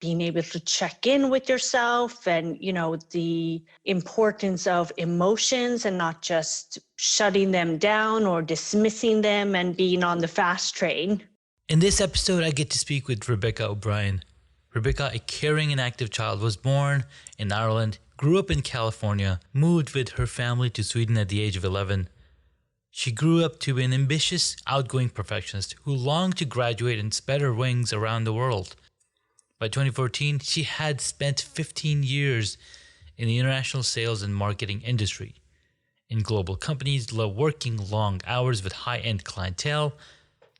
being able to check in with yourself and, the importance of emotions and not just shutting them down or dismissing them and being on the fast train. In this episode, I get to speak with Rebecca O'Brien. Rebecca, a caring and active child, was born in Ireland, grew up in California, moved with her family to Sweden at the age of 11. She grew up to be an ambitious, outgoing perfectionist who longed to graduate and spread her wings around the world. By 2014, she had spent 15 years in the international sales and marketing industry. In global companies, working long hours with high-end clientele,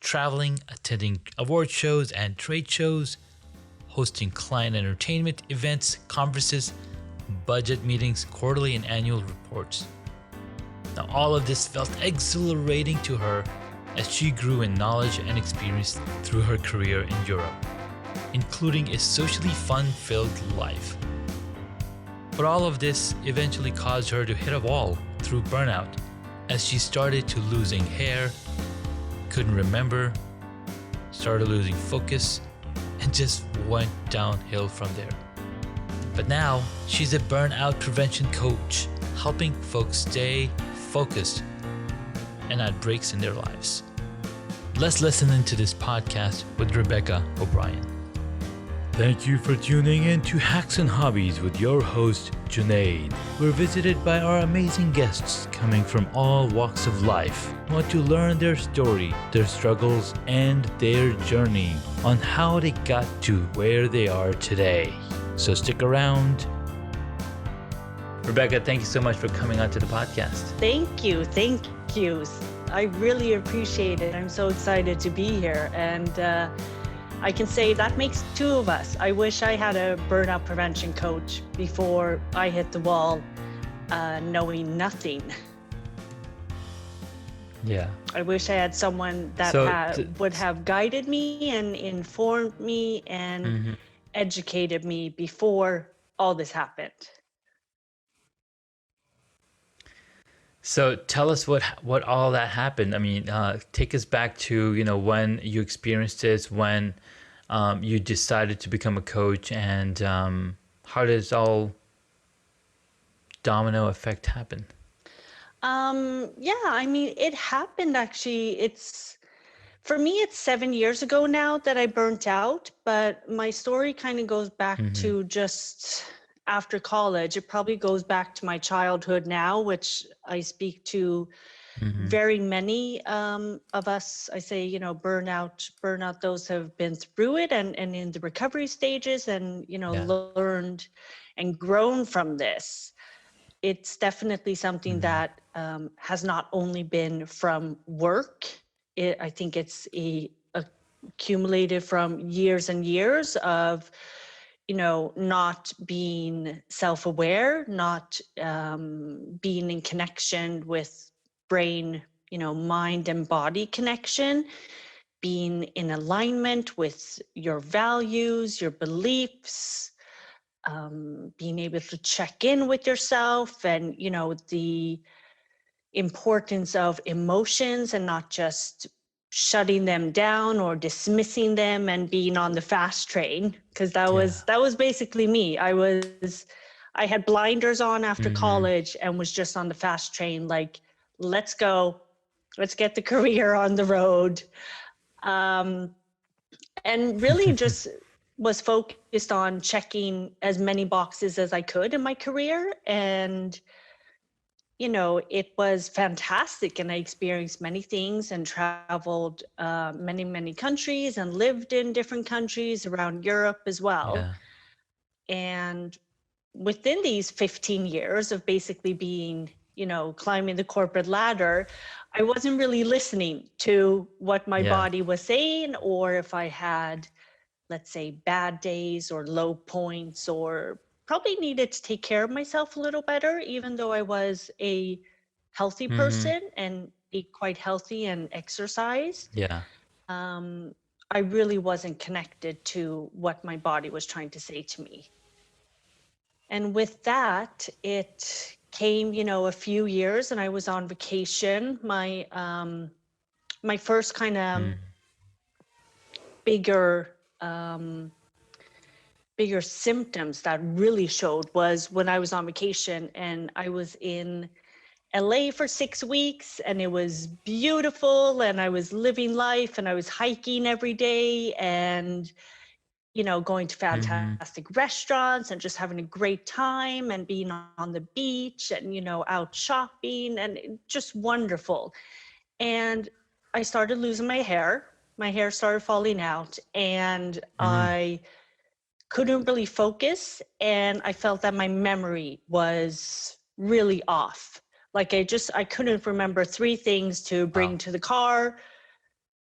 traveling, attending award shows and trade shows, hosting client entertainment events, conferences, budget meetings, quarterly and annual reports. Now, all of this felt exhilarating to her as she grew in knowledge and experience through her career in Europe, including a socially fun-filled life. But all of this eventually caused her to hit a wall through burnout as she started to losing hair, couldn't remember, started losing focus, and just went downhill from there. But now, she's a burnout prevention coach, helping folks stay focused and not breaks in their lives. Let's listen into this podcast with Rebecca O'Brien. Thank you for tuning in to Hacks and Hobbies with your host, Junaid. We're visited by our amazing guests coming from all walks of life. We want to learn their story, their struggles, and their journey on how they got to where they are today. So stick around. Rebecca, thank you so much for coming onto the podcast. Thank you. I really appreciate it. I'm so excited to be here. And I can say that makes two of us. I wish I had a burnout prevention coach before I hit the wall, knowing nothing. Yeah. I wish I had someone that would have guided me and informed me and educated me before all this happened. So tell us what all that happened. I mean, take us back to, when you experienced this, when you decided to become a coach, and how does all domino effect happen? It happened actually. For me, it's 7 years ago now that I burnt out, but my story kind of goes back to just after college. It probably goes back to my childhood now, which I speak to very many of us. I say, burnout, those have been through it and in the recovery stages and, learned and grown from this. It's definitely something that has not only been from work. I think it's accumulated from years and years of, not being self-aware, not being in connection with brain, mind and body connection, being in alignment with your values, your beliefs, being able to check in with yourself and, the importance of emotions and not just shutting them down or dismissing them and being on the fast train, because that was basically me. I had blinders on after college and was just on the fast train, like, let's go, let's get the career on the road, and really just was focused on checking as many boxes as I could in my career. And it was fantastic, and I experienced many things and traveled many, many countries and lived in different countries around Europe as well. Yeah. And within these 15 years of basically being, climbing the corporate ladder, I wasn't really listening to what my body was saying, or if I had, let's say, bad days or low points, or probably needed to take care of myself a little better, even though I was a healthy person and eat quite healthy and exercise. Yeah. I really wasn't connected to what my body was trying to say to me. And with that, it came, a few years, and I was on vacation. My first kind of bigger bigger symptoms that really showed was when I was on vacation and I was in LA for 6 weeks and it was beautiful and I was living life and I was hiking every day and, going to Mm-hmm. fantastic restaurants and just having a great time and being on the beach and, out shopping and just wonderful. And I started losing my hair. My hair started falling out and Mm-hmm. I couldn't really focus and I felt that my memory was really off. Like I couldn't remember three things to bring Wow. to the car.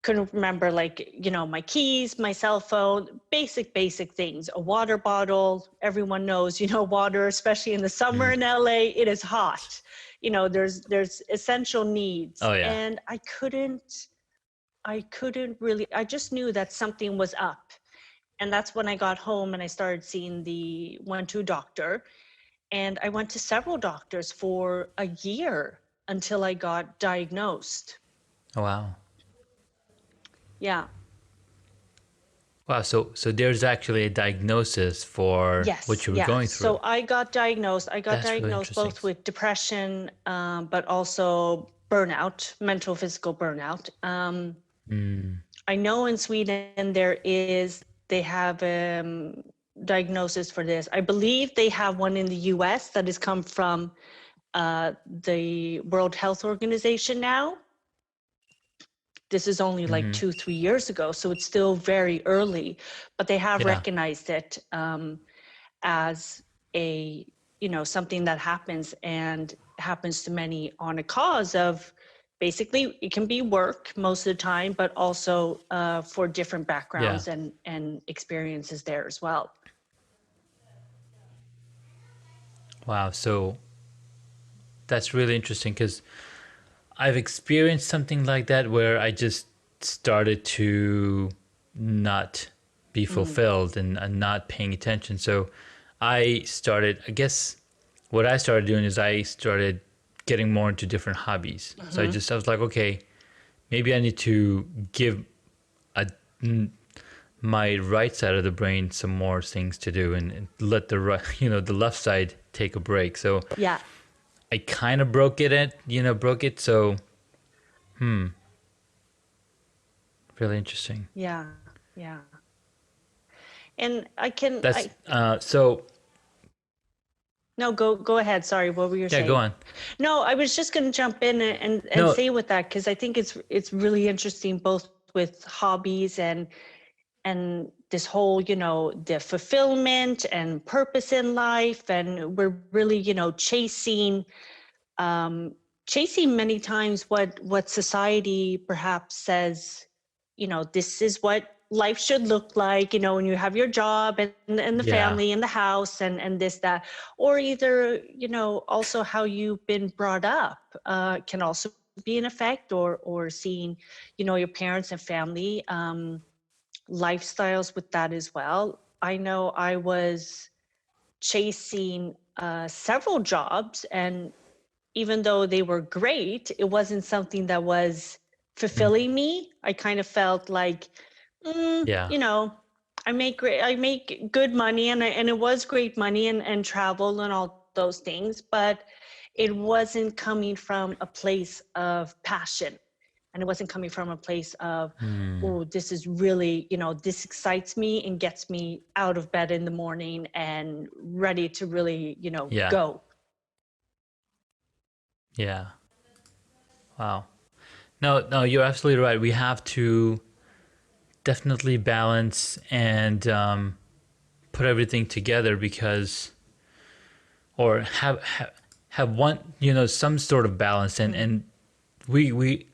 Couldn't remember my keys, my cell phone, basic things. A water bottle. Everyone knows, water, especially in the summer in Mm. LA, it is hot. There's essential needs. Oh yeah. And I couldn't really, I just knew that something was up. And that's when I got home and I started seeing the 1-2 doctor. And I went to several doctors for a year until I got diagnosed. Oh, wow. Yeah. Wow. So there's actually a diagnosis for what Yes. you were Yeah. going So through. I got diagnosed. I got That's really diagnosed interesting. both with depression, but also burnout, mental, physical burnout. Mm. I know in Sweden they have diagnosis for this. I believe they have one in the US that has come from the World Health Organization now. This is only like Mm-hmm. 2-3 years ago, so it's still very early, but they have Yeah. recognized it as a, something that happens and happens to many on a cause of basically it can be work most of the time, but also for different Yeah. backgrounds and experiences there as well. Wow. So that's really interesting because I've experienced something like that where I just started to not be Mm, fulfilled and not paying attention. So I started, I guess, what I started doing is I started getting more into different hobbies. So mhm. I was like, okay, maybe I need to give a, my right side of the brain some more things to do and let the right, the left side take a break. So Yeah, I kind of broke it. So, really interesting. yeah, yeah. And I can, That's I, so. no, go ahead. Sorry, what were you Yeah, go saying? on. No, I was just going to jump in and No, say with that because I think it's really interesting both with hobbies and this whole the fulfillment and purpose in life, and we're really um, chasing many times what society perhaps says, this is what life should look like, when you have your job and the yeah, family and the house and this, that, or either, also how you've been brought up can also be an effect, or seeing, your parents and family lifestyles with that as well. I know I was chasing several jobs, and even though they were great, it wasn't something that was mm, fulfilling me. I kind of felt like, yeah, I make good money, and it was great money and travel and all those things, but it wasn't coming from a place of passion, and it wasn't coming from a place of, mm, oh, this is really, this excites me and gets me out of bed in the morning and ready to really, yeah, go. yeah. Wow. No, no, you're absolutely right. We have to definitely balance and put everything together because, or have one, some sort of balance, and we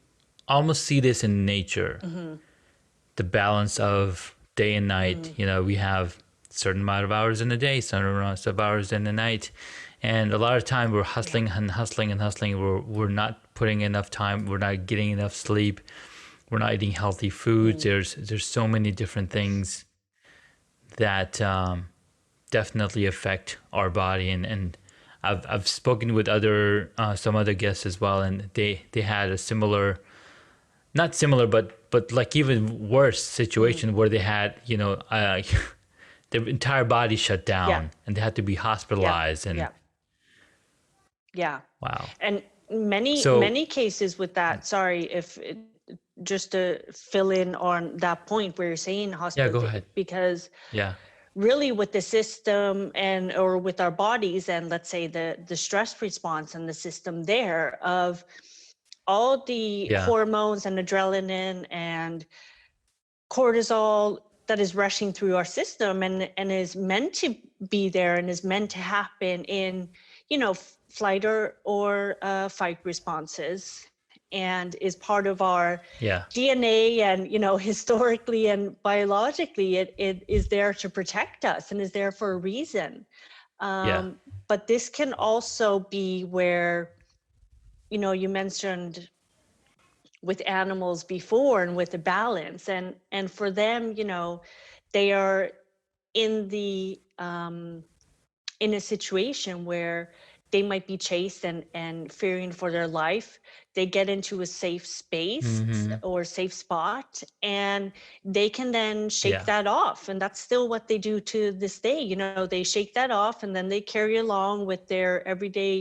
almost see this in nature. Mm-hmm. The balance of day and night. Mm-hmm. We have certain amount of hours in the day, certain amount of hours in the night, and a lot of time we're Yeah. hustling and hustling and hustling. We're not putting enough time. We're not getting enough sleep. We're not eating healthy foods. Mm. There's so many different things that definitely affect our body, and I've spoken with other some other guests as well, and they had a similar, not similar, but like even worse Mm. situation where they had their entire body shut Yeah. down and they had to be Yeah. hospitalized. And Yeah. Yeah. wow. And many, So many cases with that, sorry, just to fill in on that point where you're saying yeah, go hospital, ahead. because Yeah. really with the system and or with our bodies and let's say the stress response and the system there of all the Yeah. hormones and adrenaline and cortisol that is rushing through our system and is meant to be there and is meant to happen in flight or fight responses, and is part of our Yeah. DNA, and historically and biologically it is there to protect us and is there for a reason. Yeah. But this can also be where you mentioned with animals before and with the balance, and for them, they are in the in a situation where they might be chased and fearing for their life. They get into a safe space Mm-hmm. or safe spot, and they can then shake Yeah. that off, and that's still what they do to this day. They shake that off and then they carry along with their everyday,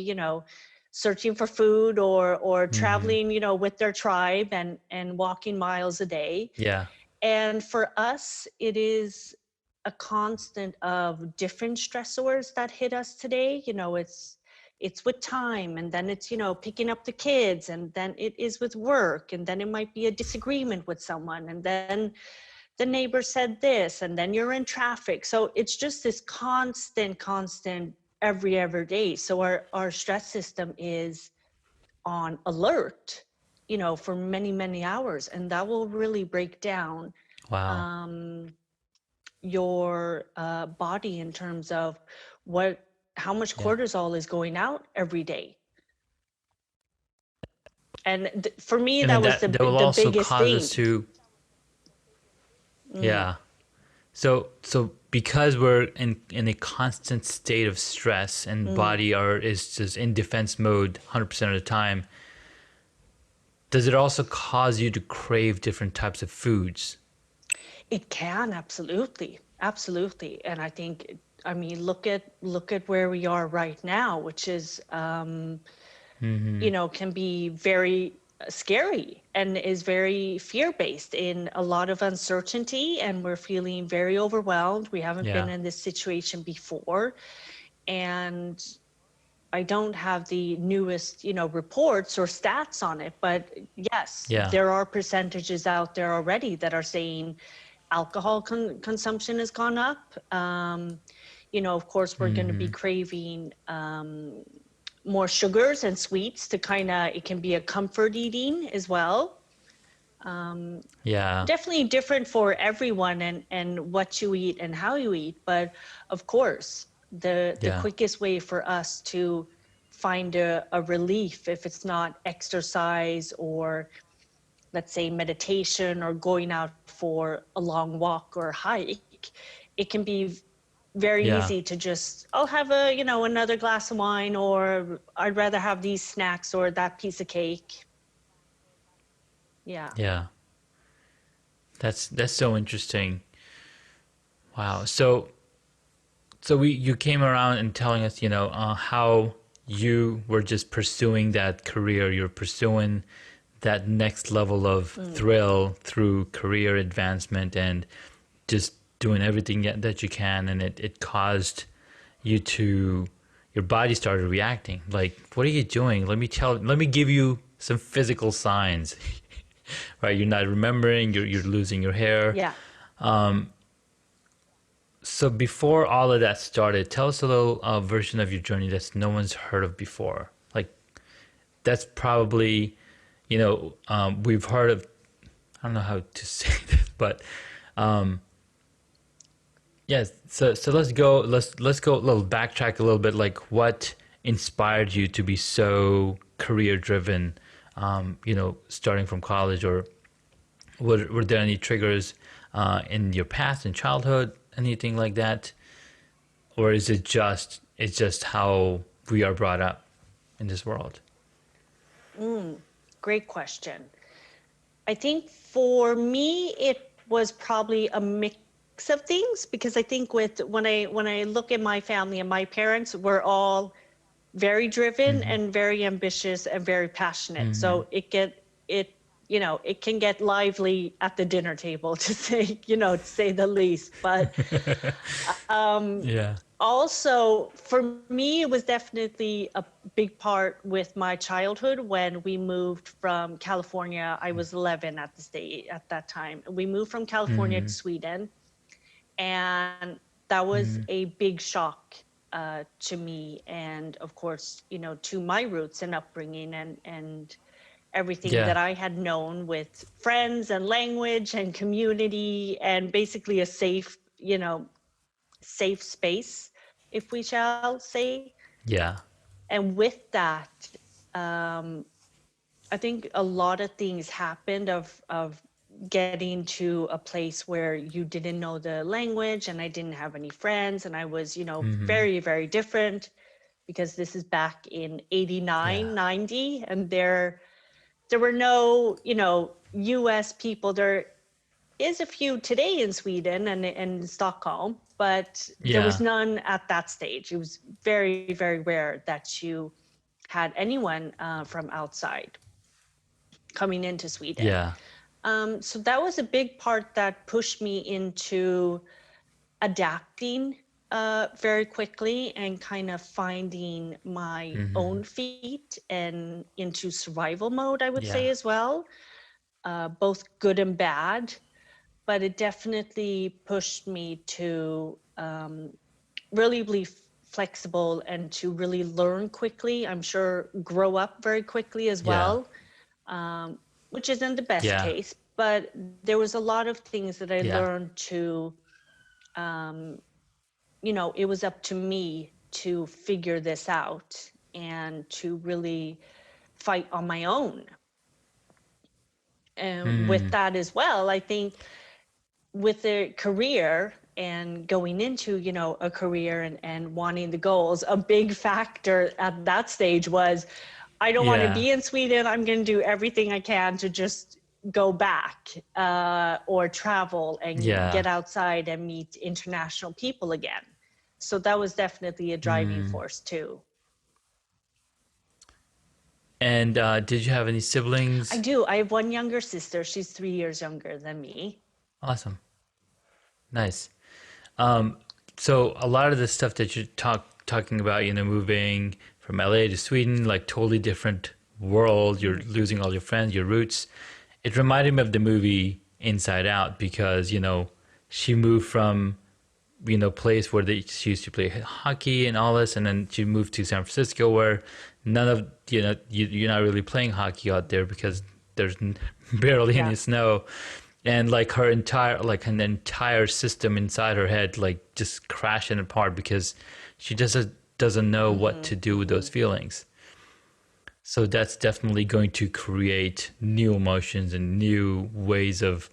searching for food or Mm-hmm. traveling, with their tribe and walking miles a day. Yeah. And for us, it is a constant of different stressors that hit us today. It's with time, and then it's picking up the kids, and then it is with work, and then it might be a disagreement with someone, and then the neighbor said this, and then you're in traffic. So it's just this constant every day. So our stress system is on alert, for many hours, and that will really break down Wow. um, your body in terms of how much Yeah. cortisol is going out every day. And for me, And then that was that will the also biggest cause us thing. to, yeah. So because we're in a constant state of stress and body are is just in defense mode 100% of the time, does it also cause you to crave different types of foods? It can, absolutely. And I think, I mean, look at where we are right now, which is Mm-hmm. can be very scary and is very fear-based, in a lot of uncertainty, and we're feeling very overwhelmed. We haven't been Yeah. in this situation before, and I don't have the newest, reports or stats on it, but yes, Yeah. there are percentages out there already that are saying alcohol consumption has gone up. Of course, we're going to be Mm-hmm. craving more sugars and sweets to it can be a comfort eating as well. Yeah. Definitely different for everyone, and what you eat and how you eat. But of course, the Yeah. quickest way for us to find a relief, if it's not exercise or let's say meditation or going out for a long walk or hike, it can be very Yeah. easy to just, I'll have another glass of wine, or I'd rather have these snacks or that piece of cake. Yeah. Yeah. That's so interesting. Wow. So you came around and telling us, how you were just pursuing that career. You're pursuing that next level of thrill through career advancement and just doing everything that you can. And it caused you to, your body started reacting. Like, what are you doing? Let me give you some physical signs, right? You're not remembering, you're losing your hair. Yeah. So before all of that started, tell us a little version of your journey that no one's heard of before. Like that's probably, we've heard of. I don't know how to say this, but yes. So let's go a little backtrack a little bit. Like what inspired you to be so career driven? Starting from college, or were there any triggers in your past, in childhood, anything like that? Or is it's just how we are brought up in this world? Great question. I think for me, it was probably a mix. of things, because I think with when I look at my family and my parents, we're all very driven and very ambitious and very passionate. So it it can get lively at the dinner table, to say, to say the least. But Yeah. also for me, it was definitely a big part with my childhood when we moved from California. I was 11 at that time. We moved from California to Sweden, and that was a big shock to me, and of course, to my roots and upbringing, and everything Yeah. that I had known with friends and language and community, and basically a safe space, if we shall say. Yeah. And with that, um, I think a lot of things happened of getting to a place where you didn't know the language, and I didn't have any friends, and I was, very, very different, because this is back in Yeah. 89, 90, and there were no, US people. There is a few today in Sweden and Stockholm, but there was Yeah. none at that stage. It was very, very rare that you had anyone from outside coming into Sweden. Yeah. So that was a big part that pushed me into adapting very quickly and kind of finding my own feet and into survival mode, I would say, Yeah. as well, both good and bad. But it definitely pushed me to really be flexible and to really learn quickly. I'm sure grow up very quickly as Yeah. well, which isn't the best Yeah. case. But there was a lot of things that I Yeah. learned to, it was up to me to figure this out and to really fight on my own. And with that as well, I think with a career and going into, a career and wanting the goals, a big factor at that stage was, I don't want to Yeah. be in Sweden. I'm going to do everything I can to just go back or travel and Yeah. get outside and meet international people again. So that was definitely a driving force too. And did you have any I siblings? do. I have one younger sister. She's 3 years younger than me. Awesome. Nice. So a lot of the stuff that you're talking about, moving from LA to Sweden, like totally different world. You're losing all your friends, your roots. It reminded me of the movie Inside Out because she moved from place where she used to play hockey and all this, and then she moved to San Francisco where none of you're not really playing hockey out there because there's barely Yeah. any snow, and like an entire system inside her head like just crashing apart because she just doesn't know what to do with those feelings. So that's definitely going to create new emotions and new ways of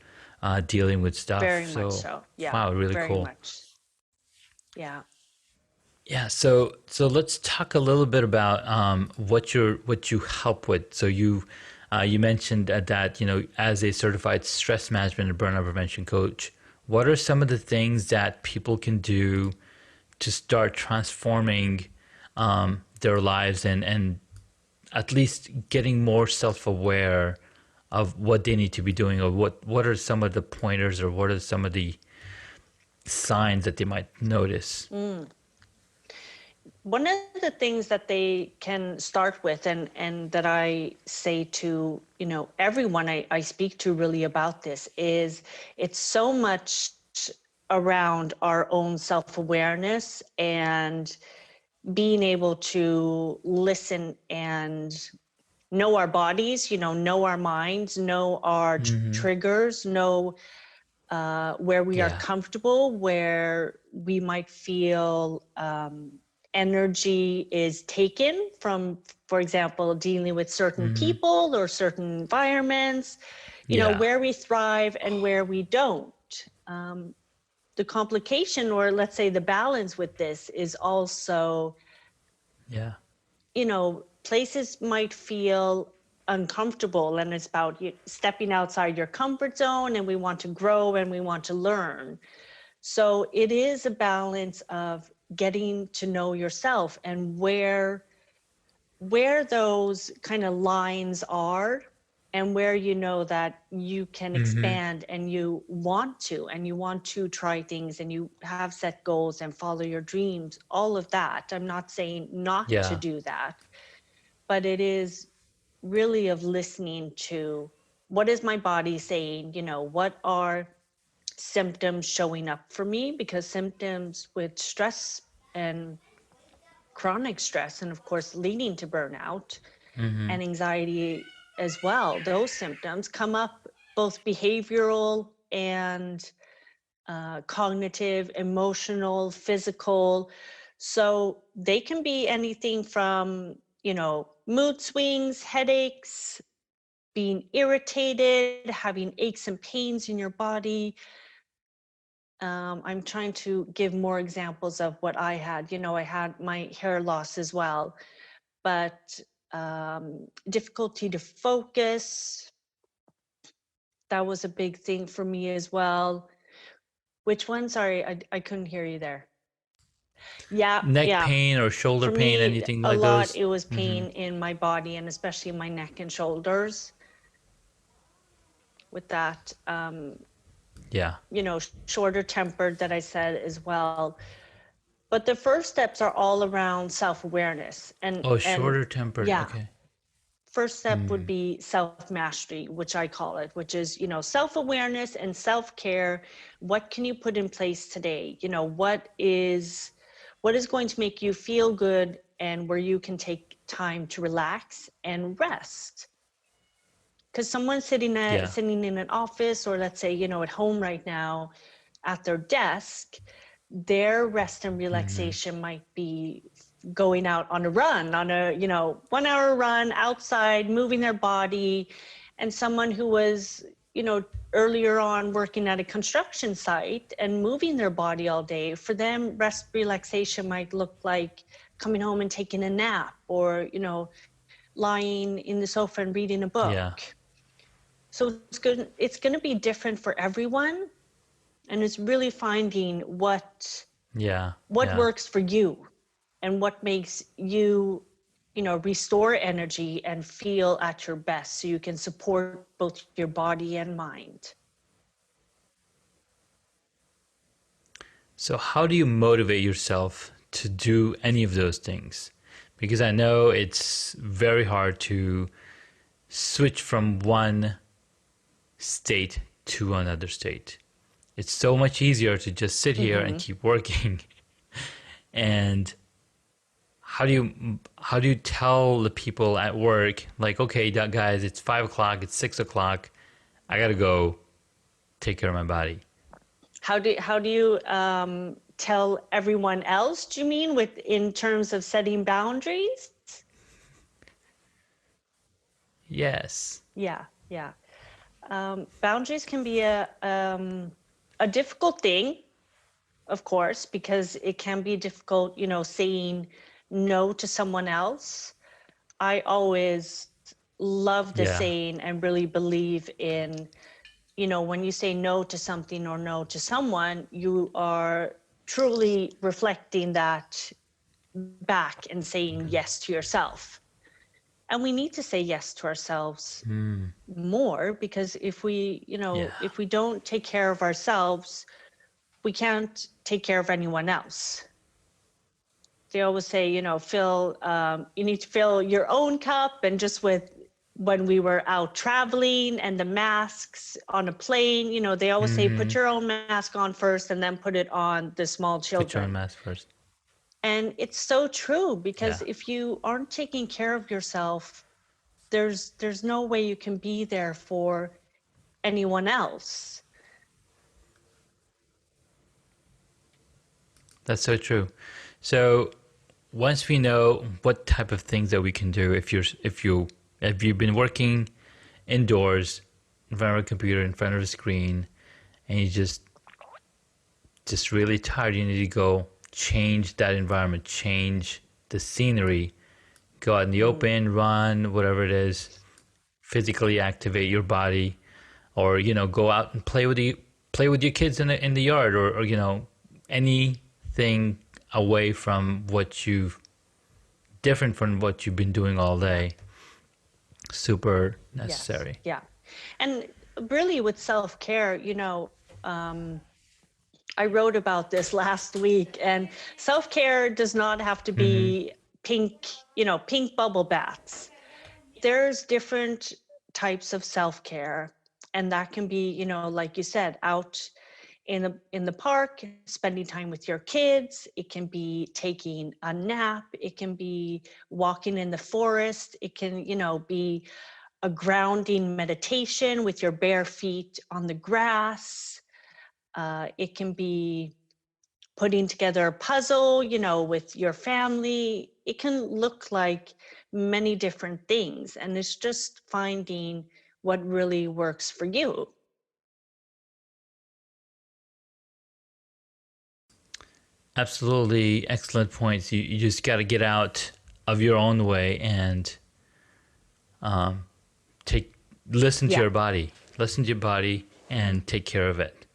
dealing with stuff. Very much So so. Yeah, wow, really very cool. much. Yeah. Yeah, so let's talk a little bit about what you help with. So you mentioned that as a certified stress management and burnout prevention coach, what are some of the things that people can do to start transforming their lives and at least getting more self-aware of what they need to be doing, or what are some of the pointers, or what are some of the signs that they might notice? One of the things that they can start with, and that I say to, everyone I speak to really about this, is it's so much around our own self-awareness and being able to listen and know our bodies, know our minds, know our triggers, know where we are Yeah. comfortable, where we might feel energy is taken from, for example, dealing with certain people or certain environments, Yeah. where we thrive and where we don't. The complication, or let's say the balance with this, is also, Yeah. places might feel uncomfortable, and it's about stepping outside your comfort zone, and we want to grow and we want to learn. So it is a balance of getting to know yourself and where those kind of lines are, and where you know that you can expand and you want to try things and you have set goals and follow your dreams, all of that. I'm not saying not to Yeah. do that, but it is really of listening to what is my body saying, what are symptoms showing up for me, because symptoms with stress and chronic stress, and of course leading to burnout and anxiety as well, those symptoms come up, both behavioral and cognitive, emotional, physical. So they can be anything from, mood swings, headaches, being irritated, having aches and pains in your body. I'm trying to give more examples of what I had. I had my hair loss as well, but difficulty to focus, that was a big thing for me as well. Which one? Sorry, I couldn't hear you there. Yeah, Neck yeah. pain or shoulder For pain, me, anything a like lot, those? it was pain in my body and especially my neck and shoulders with that, Yeah. shorter tempered that I said as well. But the first steps are all around self-awareness Oh, and shorter tempered. yeah, Okay. first step would be self-mastery, which I call it, which is, self-awareness and self-care. What can you put in place today? What is going to make you feel good and where you can take time to relax and rest? Because someone Yeah. sitting in an office, or let's say, at home right now at their desk, their rest and relaxation might be going out on a run, on a 1 hour run outside, moving their body. And someone who was earlier on working at a construction site and moving their body all day, for them rest relaxation might look like coming home and taking a nap, or lying in the sofa and reading a Yeah. book. So it's going to be different for everyone, and it's really finding what Yeah. what Yeah. works for you and what makes you restore energy and feel at your best, so you can support both your body and mind. So, how do you motivate yourself to do any of those things? Because I know it's very hard to switch from one state to another state. It's so much easier to just sit here and keep working. And how do you tell the people at work, like, okay, guys, it's 5 o'clock, it's 6 o'clock, I gotta go take care of my body. How do you tell everyone else, do you mean, in terms of setting boundaries? Yes. Yeah, yeah. Boundaries can be a difficult thing, of course, because it can be difficult, saying no to someone else. I always love the Yeah. saying and really believe in, when you say no to something or no to someone, you are truly reflecting that back and saying yes to yourself. And we need to say yes to ourselves more, because Yeah. if we don't take care of ourselves, we can't take care of anyone else. They always say, you need to fill your own cup. And just with when we were out traveling and the masks on a plane, they always say, put your own mask on first and then put it on the small Put your own children. mask first. And it's so true, because Yeah. if you aren't taking care of yourself, there's no way you can be there for anyone else. That's so true. So once we know what type of things that we can do, if you've been working indoors in front of a computer, in front of a screen, and you just really tired, you need to go change that environment, change the scenery, go out in the open, run, whatever it is, physically activate your body, or go out and play with play with your kids in the yard, or anything away from what you've different from what you've been doing all day. Super Yes. necessary. Yeah. And really with self-care, I wrote about this last week, and self-care does not have to Mm-hmm. be pink, pink bubble baths. There's different types of self-care, and that can be, like you said, out in the park, spending time with your kids. It can be taking a nap. It can be walking in the forest. It can, be a grounding meditation with your bare feet on the grass. It can be putting together a puzzle, with your family. It can look like many different things, and it's just finding what really works for you. Absolutely excellent points. You just got to get out of your own way and take listen to Yeah. your body. Listen to your body and take care of it.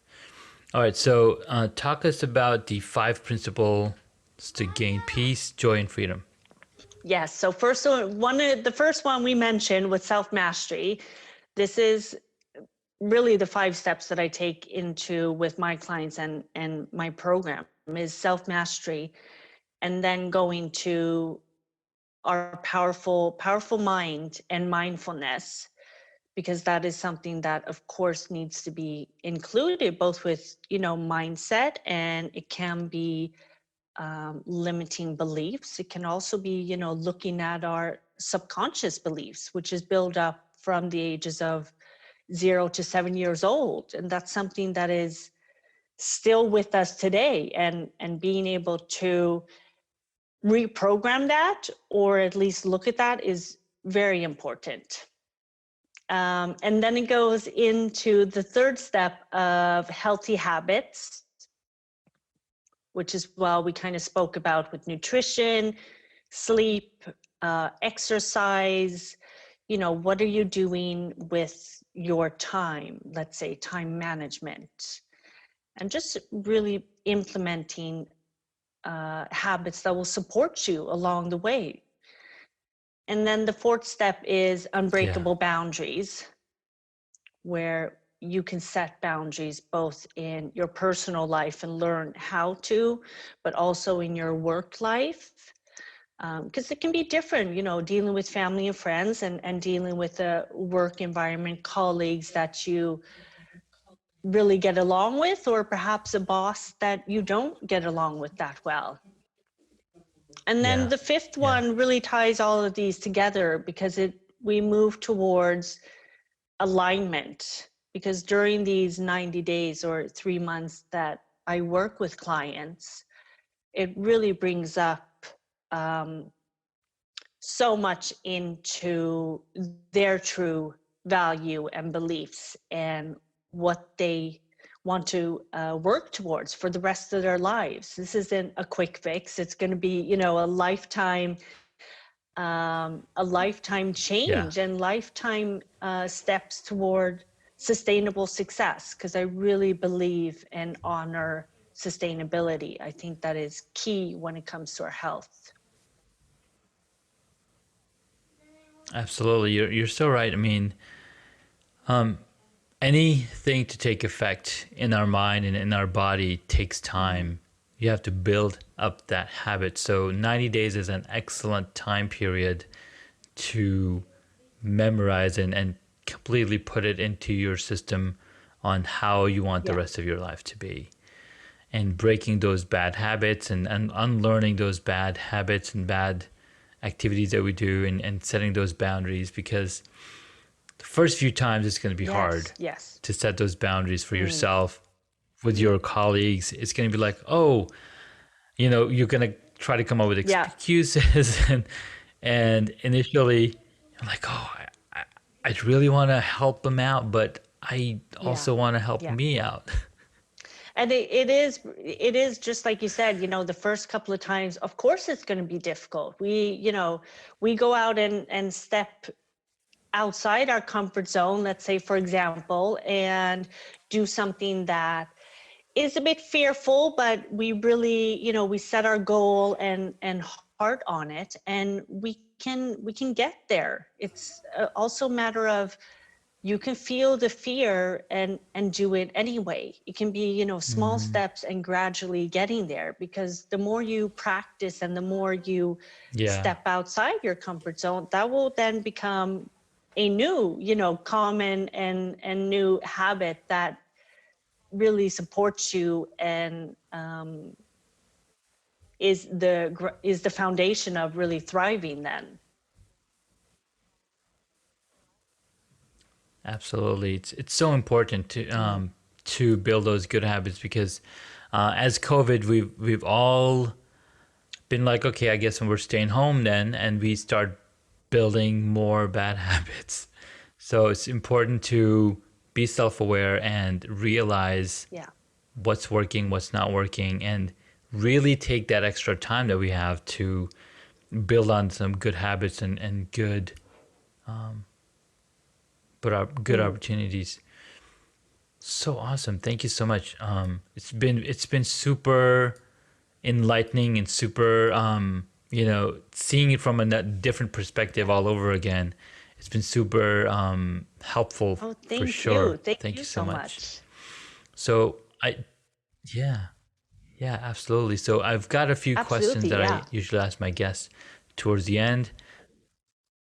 All right. So talk us about the 5 principles to gain peace, joy, and freedom. Yes. So the first one we mentioned was self-mastery. This is really the 5 steps that I take into with my clients and my program is self-mastery, and then going to our powerful mind and mindfulness, because that is something that of course needs to be included both with mindset, and it can be limiting beliefs. It can also be looking at our subconscious beliefs, which is built up from the ages of 0 to 7 years old, and that's something that is still with us today, and being able to reprogram that, or at least look at that, is very important. And then it goes into the third step of healthy habits, which is what we kind of spoke about with nutrition, sleep, exercise. What are you doing with your time? Let's say time management, and just really implementing habits that will support you along the way. And then the fourth step is Yeah. unbreakable boundaries, where you can set boundaries both in your personal life and learn how to, but also in your work life. Because it can be different, dealing with family and friends, and dealing with a work environment, colleagues that you really get along with, or perhaps a boss that you don't get along with that well. And then Yeah. the fifth Yeah. one really ties all of these together, because we move towards alignment. Because during these 90 days or 3 months that I work with clients, it really brings up so much into their true value and beliefs, and what they want to work towards for the rest of their lives. This isn't a quick fix. It's going to be, a lifetime Yeah. change, and lifetime steps toward sustainable success, because I really believe and honor sustainability. I think that is key when it comes to our health. Absolutely. You're so right. I mean, anything to take effect in our mind and in our body takes time. You have to build up that habit. So 90 days is an excellent time period to memorize and completely put it into your system on how you want the Yeah. rest of your life to be. And breaking those bad habits and unlearning those bad habits and bad activities that we do, and setting those boundaries, because the first few times it's going to be hard Yes. Yes. to set those boundaries for yourself with your colleagues. It's going to be like, oh, you're going to try to come up with Yeah. excuses and initially you're like, oh, I really want to help them out, but I Yeah. also want to help Yeah. me out. And it is just like you said, the first couple of times, of course it's going to be difficult. We go out and step outside our comfort zone, let's say, for example, and do something that is a bit fearful, but we really, we set our goal and heart on it, and we can get there. It's also a matter of, you can feel the fear and do it anyway. It can be, small steps and gradually getting there, because the more you practice and the more you Yeah. step outside your comfort zone, that will then become a new, common and new habit that really supports you, and is the foundation of really thriving then. Absolutely, it's so important to build those good habits, because as COVID, we've all been like, okay, I guess we're staying home then, and we start building more bad habits. So it's important to be self-aware and realize Yeah. what's working, what's not working, and really take that extra time that we have to build on some good habits and good good opportunities. So awesome. Thank you so much. It's been super enlightening and super seeing it from a different perspective all over again. It's been super helpful Oh, for thank sure. you. Thank Thank you you so so much. much. So I yeah, yeah, absolutely. So I've got a few questions Absolutely. that I Yeah. usually ask my guests towards the end.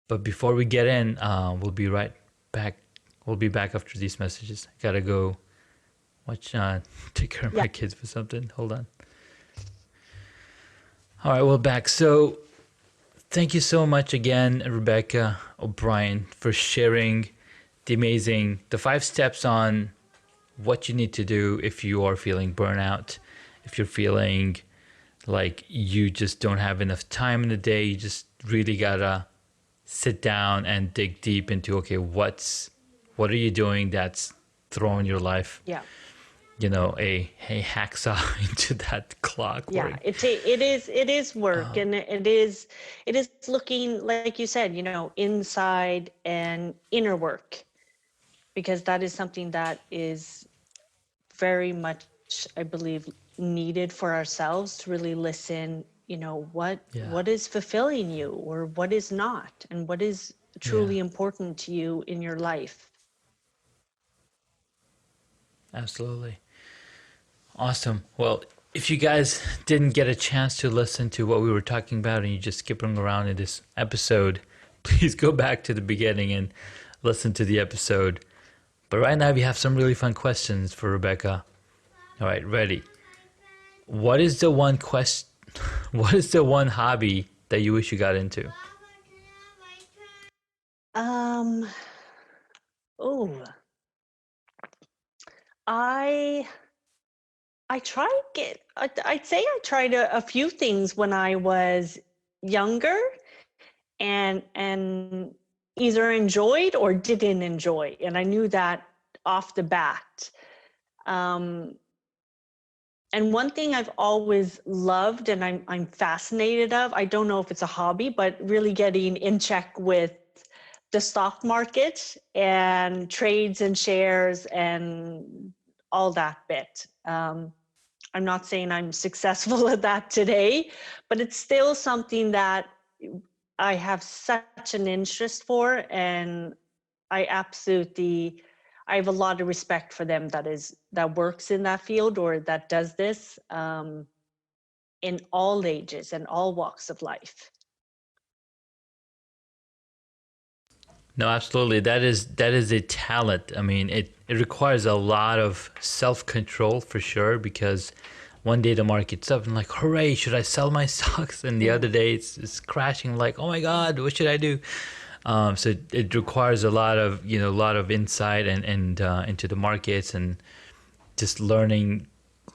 But before we get in, we'll be right back. We'll be back after these messages. I gotta go watch, take care of Yeah. my kids for something. Hold on. All right, we're back. So thank you so much again, Rebecca O'Brien, for sharing the 5 steps on what you need to do if you are feeling burnout, if you're feeling like you just don't have enough time in the day. You just really gotta sit down and dig deep into, okay, what are you doing that's throwing your life, Yeah. a hacksaw into that Yeah. clockwork. It is work, and it is looking, like you said, inside and inner work, because that is something that is very much, I believe, needed for ourselves to really listen, what Yeah, what is fulfilling you, or what is not, and what is yeah, truly important to you in your life. absolutely. Awesome. Well, if you guys didn't get a chance to listen to what we were talking about and you're just skipping around in this episode, please go back to the beginning and listen to the episode. But right now, we have some really fun questions for Rebecca. All right, ready. What is the one quest? What is the one hobby that you wish you got into? um oh I I tried get I'd say I tried a few things when I was younger, and either enjoyed or didn't enjoy, and I knew that off the bat. Um, and one thing I've always loved, and I'm fascinated of, I don't know if it's a hobby, but really getting in check with the stock market and trades and shares and all that bit. I'm not saying I'm successful at that today, but it's still something that I have such an interest for, and I absolutely, I have a lot of respect for them that works in that field, or that does this, in all ages and all walks of life. No, absolutely. That is a talent. I mean, it requires a lot of self control for sure, because one day the market's up and like, hooray, should I sell my stocks? And the Yeah. other day it's crashing, like, oh my God, what should I do? So it requires a lot of insight and into the markets, and just learning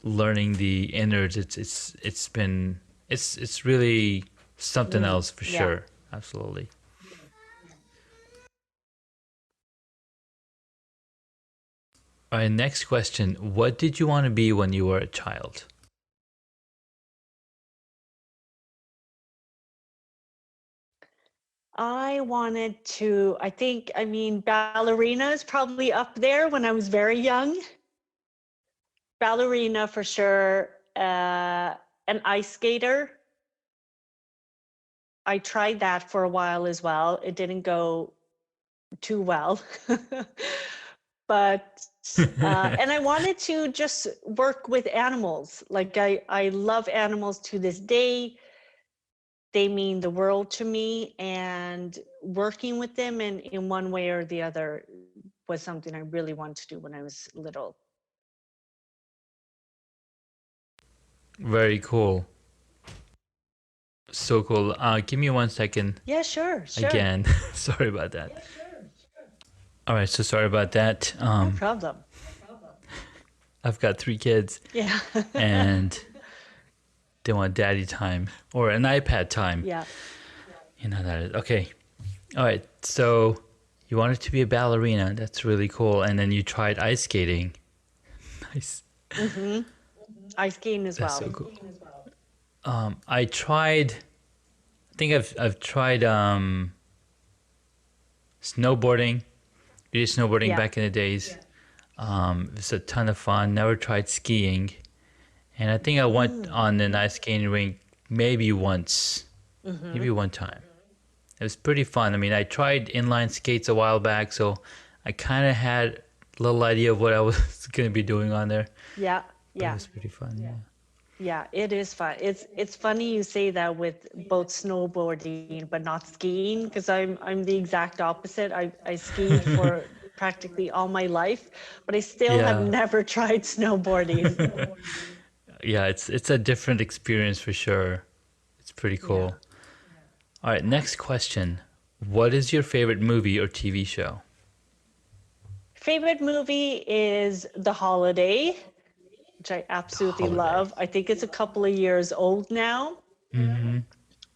the innards. It's really something else for Yeah. sure. Absolutely. All right, next question. What did you want to be when you were a child? I mean, ballerina is probably up there when I was very young. Ballerina for sure. An ice skater. I tried that for a while as well. It didn't go too well. But and I wanted to just work with animals. Like I love animals to this day. They mean the world to me, and working with them in one way or the other was something I really wanted to do when I was little. Very cool. So cool. Give me 1 second Yeah, sure, sure. again. Sorry about that. All right, so sorry about that. No problem. I've got 3 kids Yeah. and they want daddy time or an iPad time. Yeah. You know that is okay. All right, so you wanted to be a ballerina. That's really cool. And then you tried ice skating. Nice. Ice skating as That's well. so cool. I tried. I think I've tried snowboarding. We did snowboarding Yeah. back in the days. It was a ton of fun. Never tried skiing, and I think I went on an ice skating rink maybe once, maybe one time. It was pretty fun. I mean, I tried inline skates a while back, so I kind of had a little idea of what I was going to be doing on there, Yeah. but it Yeah. was pretty fun. Yeah. Yeah, it is fun. It's funny you say that with both snowboarding but not skiing, because I'm the exact opposite. I skied for practically all my life, but I still have Yeah. never tried snowboarding. Yeah, it's a different experience for sure. It's pretty Yeah. cool. All right, next question. What is your favorite movie or TV show? Favorite movie is The Holiday, which I The absolutely Holiday. love. I think it's a couple of years old now,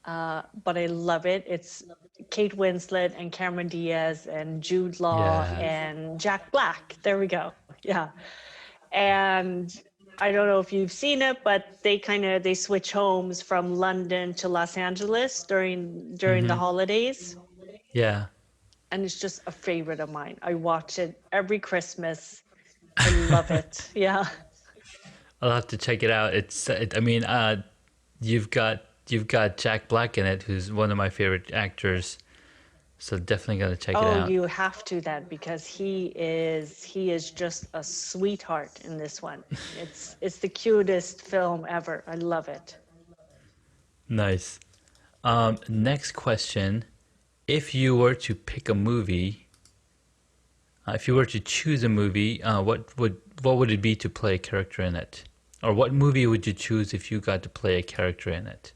but I love it. It's Kate Winslet and Cameron Diaz and Jude Law Yeah. and Jack Black. There we go. Yeah. And I don't know if you've seen it, but they switch homes from London to Los Angeles during the holidays. Yeah. And it's just a favorite of mine. I watch it every Christmas. I love it. Yeah. I'll have to check it out. I mean, you've got Jack Black in it, who's one of my favorite actors. So definitely gotta check it Oh, out. you have to then, because he is just a sweetheart in this one. It's the cutest film ever. I love it. Nice. Next question. If you were to pick a movie, if you were to choose a movie, what would it be to play a character in it? Or what movie would you choose if you got to play a character in it?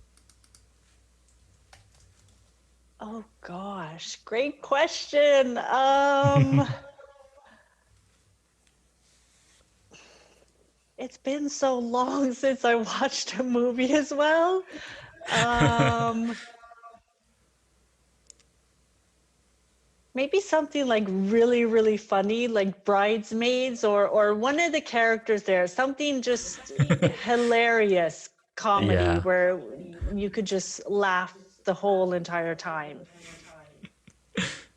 Oh gosh, great question. It's been so long since I watched a movie as well. Um, Maybe something like really, really funny, like Bridesmaids, or one of the characters there, something just hilarious comedy Yeah. where you could just laugh the whole entire time.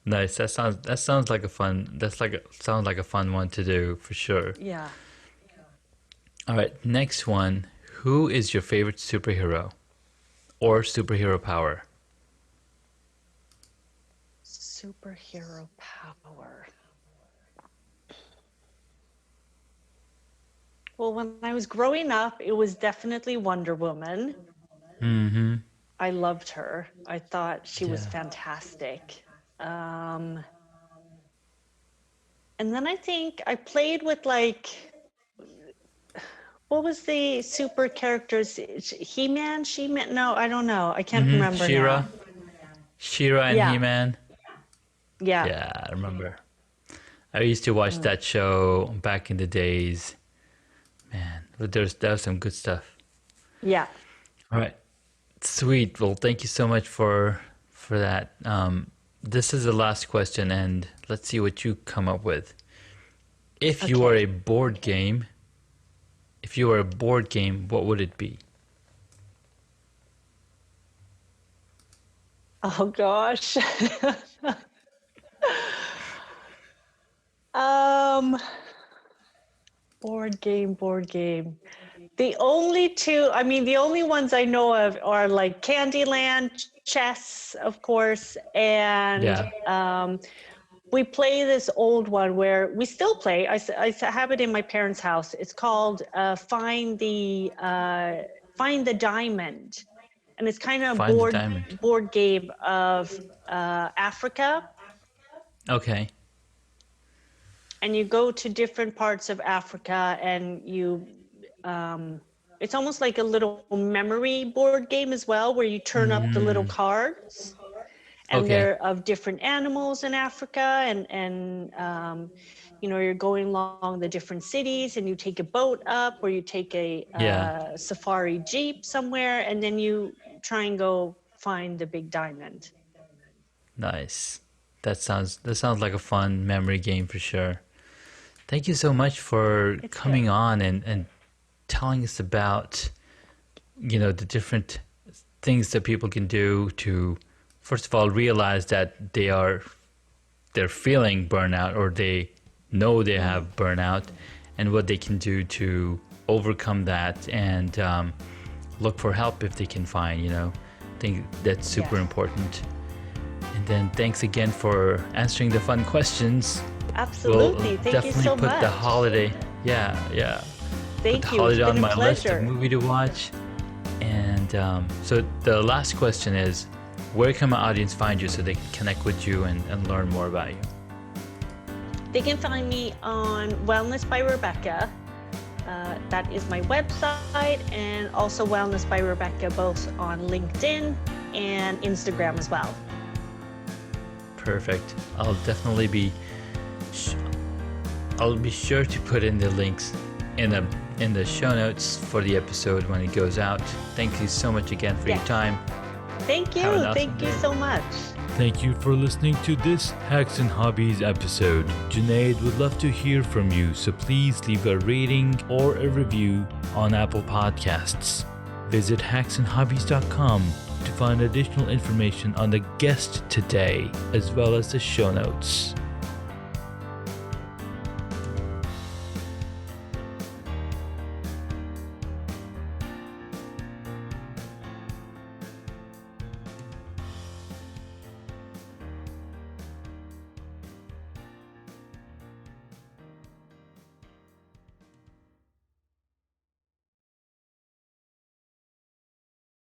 Nice. That sounds like a fun. Sounds like a fun one to do for sure. Yeah. All right, next one. Who is your favorite superhero or superhero power? Superhero power. Well, when I was growing up, it was definitely Wonder Woman. I loved her. I thought she was Yeah. fantastic. Um, and then I think I played with like, what was the super characters? He-Man? She-Man? No, I don't know. I can't remember Shira, now. Shira and Yeah, He-Man. yeah, Yeah, I remember. I used to watch that show back in the days. Man, but there was some good stuff. yeah. All right, sweet. Well, thank you so much for that. This is the last question, and let's see what you come up with. If you were Okay. a board game, if you were a board game, what would it be? Oh gosh. um, board game. The only ones I know of are like Candyland, chess, of course, and Yeah. we play this old one where we still play. I have it in my parents' house. It's called Find the Diamond, and it's kind of a Find the diamond. board game of Africa, Okay. and you go to different parts of Africa, and it's almost like a little memory board game as well, where you turn up the little cards, and Okay. they're of different animals in Africa, and you're going along the different cities, and you take a boat up, or you take a Yeah. safari jeep somewhere, and then you try and go find the big diamond. Nice. That sounds like a fun memory game for sure. Thank you so much for It's coming good. on and telling us about, the different things that people can do to, first of all, realize that they're feeling burnout, or they know they have burnout, and what they can do to overcome that, and look for help if they can find. I think that's super Yes. important. And then thanks again for answering the fun questions. Absolutely. We'll Thank you definitely so put the much. holiday, yeah, put the Thank you. It's holiday on been a my list of pleasure. movie to watch. And so the last question is, where can my audience find you so they can connect with you and learn more about you? They can find me on Wellness by Rebecca. That is my website, and also Wellness by Rebecca, both on LinkedIn and Instagram as well. Perfect. I'll be sure to put in the links in the show notes for the episode when it goes out. Thank you so much again for your Yes. time. Thank you. Have an awesome Thank you day. so much. Thank you for listening to this Hacks and Hobbies episode. Junaid would love to hear from you, so please leave a rating or a review on Apple Podcasts. Visit hacksandhobbies.com to find additional information on the guest today, as well as the show notes.